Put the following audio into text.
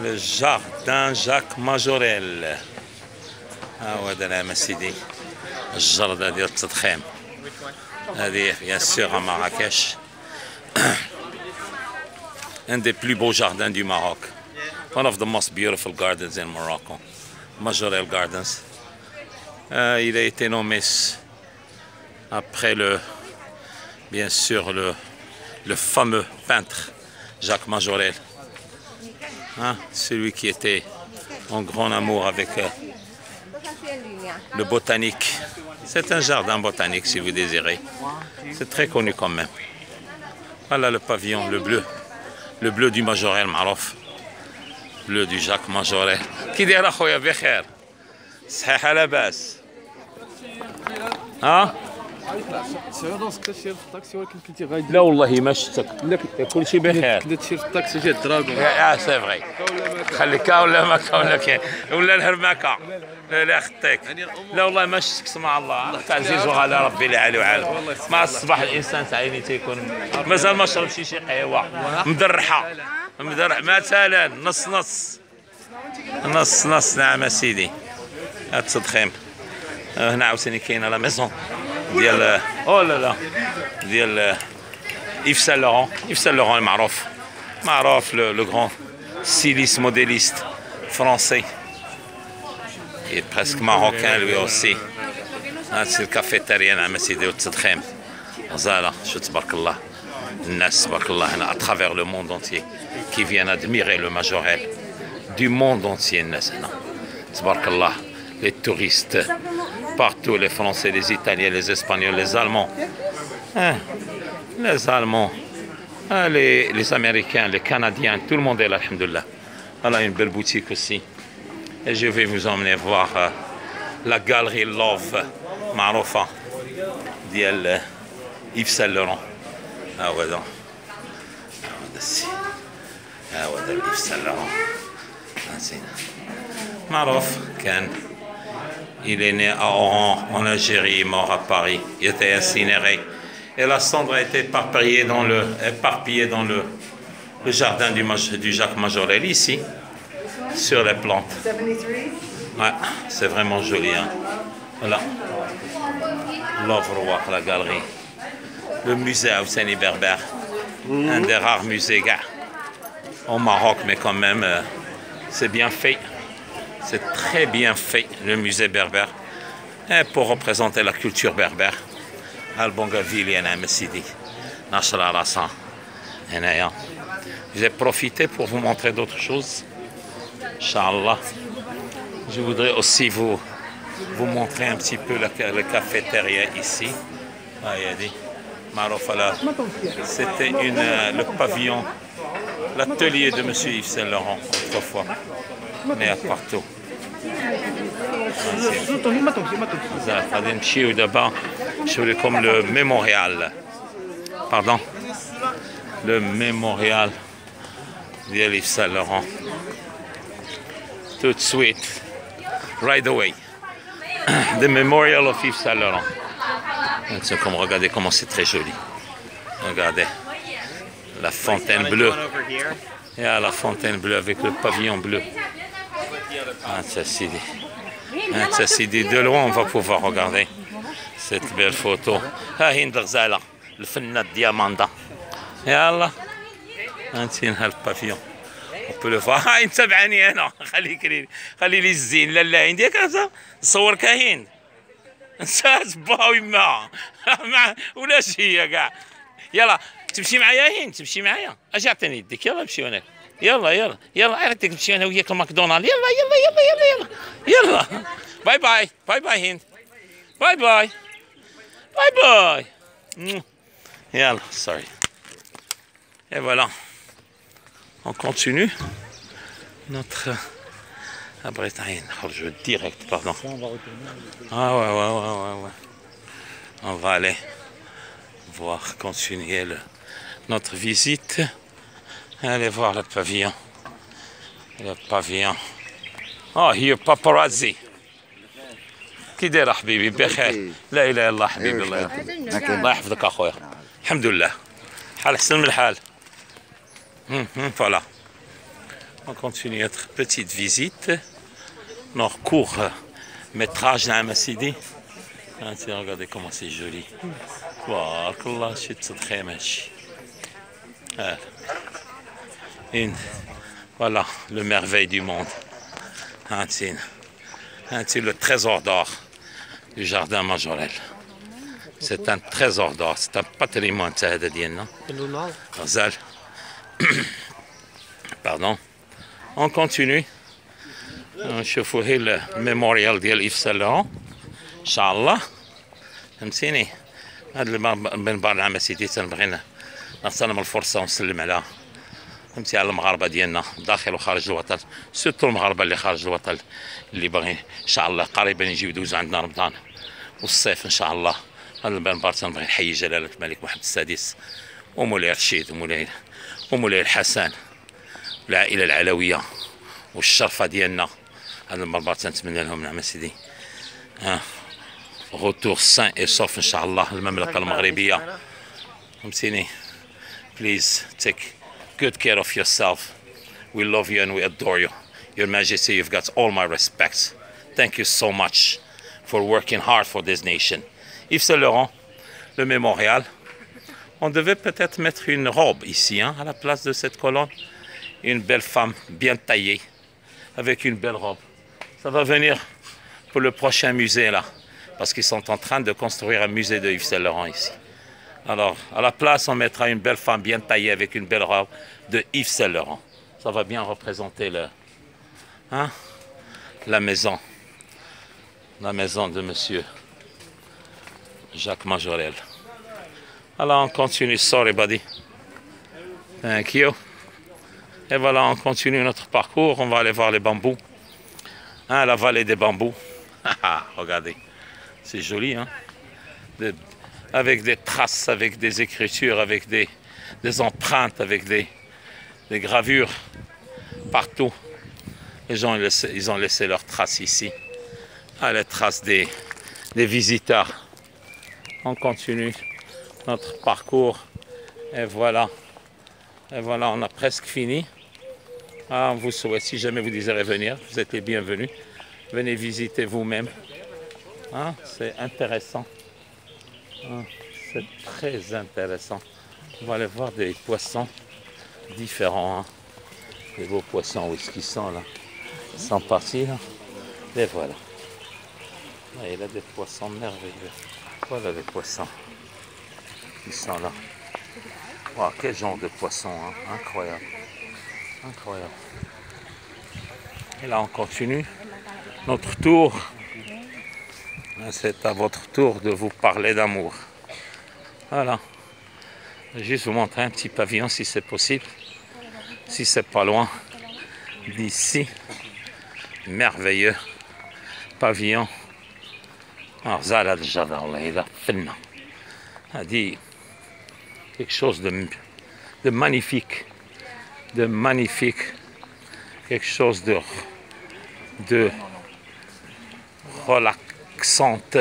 Le jardin Jacques Majorelle. هذا نعم سيدي الجردة ديال التضخيم. هذه bien sûr à Marrakech. Un des plus beaux jardins du Maroc. One of the most beautiful gardens in Morocco. Majorelle Gardens. Il a été nommé après bien sûr le fameux peintre Jacques Majorelle. Hein, celui qui était en grand amour avec le botanique. C'est un jardin botanique si vous désirez. C'est très connu quand même. Voilà le pavillon, le bleu. Le bleu du Majorelle, معروف. Bleu du Jacques Majorelle. كي داير اخويا بخير؟ صحيحة لاباس. ها؟ لا والله ما شفتك. كل شيء بخير. كنت تشير في الطاكسي جات دراغون. سي فغي. خليك ولا ما ولا كاين ولا الهرماكه. لا خطيك. لا والله ما شفتك اسمع الله. تعزيز على ربي لا علي وعالم. مع الصباح الانسان تعيني تيكون مازال ما شرب شي قهوه مدرحه. مدرح مثلا نص نعم سيدي. هاد التضخيم. هنا عاوتاني كاينه لا ميزون ديال لا ديال إيف سان لوران معروف لو غران styliste modéliste français qui est presque marocain lui aussi. هاد الكافيتيريا نعم سيدي والتضخيم غزاله شو تبارك الله الناس تبارك الله هنا à travers le monde entier qui viennent admirer le Majorelle du monde entier الناس هنا تبارك الله les touristes partout, les Français, les Italiens, les Espagnols, les Allemands, les Américains, les Canadiens, tout le monde est là, alhamdoulilah. Voilà une belle boutique aussi. Et je vais vous emmener voir la galerie Love, معروفة ديال Yves Saint Laurent. هذا Yves Saint Laurent. معروف كان. Il est né à Oran, en Algérie, mort à Paris. Il était incinéré. Et la cendre a été éparpillée dans le jardin du Jacques Majorelle, ici, sur les plantes. Ouais, c'est vraiment joli. Hein. Voilà. L'Ouvroir, la galerie. Le musée Housseni Berbère. Un des rares musées, gars, au Maroc, mais quand même, c'est bien fait. C'est très bien fait, le musée berbère, et pour représenter la culture berbère. Al-Bongavili, j'ai profité pour vous montrer d'autres choses. Inch'Allah. Je voudrais aussi vous montrer un petit peu le cafétéria ici. C'était le pavillon, l'atelier de M. Yves Saint Laurent autrefois. Mais à partout. Comme le mémorial. Pardon. Le mémorial d'Yves Saint Laurent. Tout de suite. Right away. The Memorial of Yves Saint Laurent. Regardez comment c'est très joli. Regardez. La fontaine bleue. Et à la fontaine bleue avec le pavillon bleu. De loin, on va pouvoir regarder cette belle photo. Le fenêtre diamanda. Et Allah, le pavillon. On peut le voir. انت تبعني انا خلي لي الزين لا عندي كذا نصور كاين نسات با ويما ولا شي كاع يلا تمشي معايا تمشي معايا اجي عطيني يدك يلا نمشيو هناك يلا عرفتك نمشي انا وياك الماكدونالد يلا باي باي هند باي يلا sorry. Et voilà, on continue notre Bretagne, je direct, pardon. Ah ouais. On va aller voir, continuer notre visite. Allez voir le pavillon. Oh, here paparazzi. كي داير حبيبي بخير؟ لا اله الا الله حبيبي الله يحفظك اخويا. الحمد لله حال احسن من الحال. Voilà. On continue notre petite visite. Notre court métrage dans la Sidi. Regardez comment c'est joli. Voilà le merveille du monde. C'est le trésor d'or du jardin Majorelle. C'est un trésor d'or, c'est un patrimoine. Pardon. On continue. نشوفوا هي الميموريال ديال إيف سان لورون إن شاء الله. فهمتيني. هاد المنبر العام سيدي تنبغي نغتنم الفرصة ونسلم على فهمتي على المغاربة ديالنا داخل وخارج الوطن، سورتو المغاربة اللي خارج الوطن اللي باغيين إن شاء الله قريبا يجيو يدوزوا عندنا رمضان والصيف إن شاء الله. هذا المنبر تنبغي نحيي جلالة الملك محمد السادس ومولاي رشيد ومولاي الحسن والعائلة العلوية والشرفة ديالنا. هذا المنبر تنتمنى لهم نعم سيدي غوتور سان اي سوف ان شاء الله المملكة المغربية. فهمتيني. Please take good care of yourself. We love you and we adore you. Your Majesty, you've got all my respect. Thank you so much for working hard for this nation. Yves Saint Laurent, le mémorial. On devait peut-être mettre une robe ici, hein, à la place de cette colonne. Une belle femme bien taillée, avec une belle robe. Ça va venir pour le prochain musée là, parce qu'ils sont en train de construire un musée de Yves Saint Laurent ici. Alors, à la place, on mettra une belle femme bien taillée avec une belle robe de Yves Saint Laurent. Ça va bien représenter la maison de monsieur Jacques Majorelle. Alors, on continue. Sorry, buddy. Thank you. Et voilà, on continue notre parcours. On va aller voir les bambous. La vallée des bambous. Regardez, c'est joli, hein? Avec des traces, avec des écritures, avec des empreintes, avec des gravures partout. Les gens, ils ont laissé leurs traces ici. Les traces des visiteurs. On continue notre parcours. Et voilà. Et voilà, on a presque fini. On vous souhaite, si jamais vous désirez venir, vous êtes les bienvenus. Venez visiter vous-même. C'est intéressant. C'est très intéressant. On va aller voir des poissons différents. Des beaux poissons, où est-ce qu'ils sont là? Ils sont partis là. Et voilà. Il y a des poissons merveilleux. Voilà les poissons. Ils sont là. Wow, quel genre de poisson, hein? Incroyable. Incroyable. Et là, on continue notre tour. C'est à votre tour de vous parler d'amour. Voilà. Je vais juste vous montrer un petit pavillon si c'est possible. Si c'est pas loin d'ici. Merveilleux pavillon. Alors, Zala de Jadar, il a dit quelque chose de magnifique. De magnifique. Quelque chose de relaxante.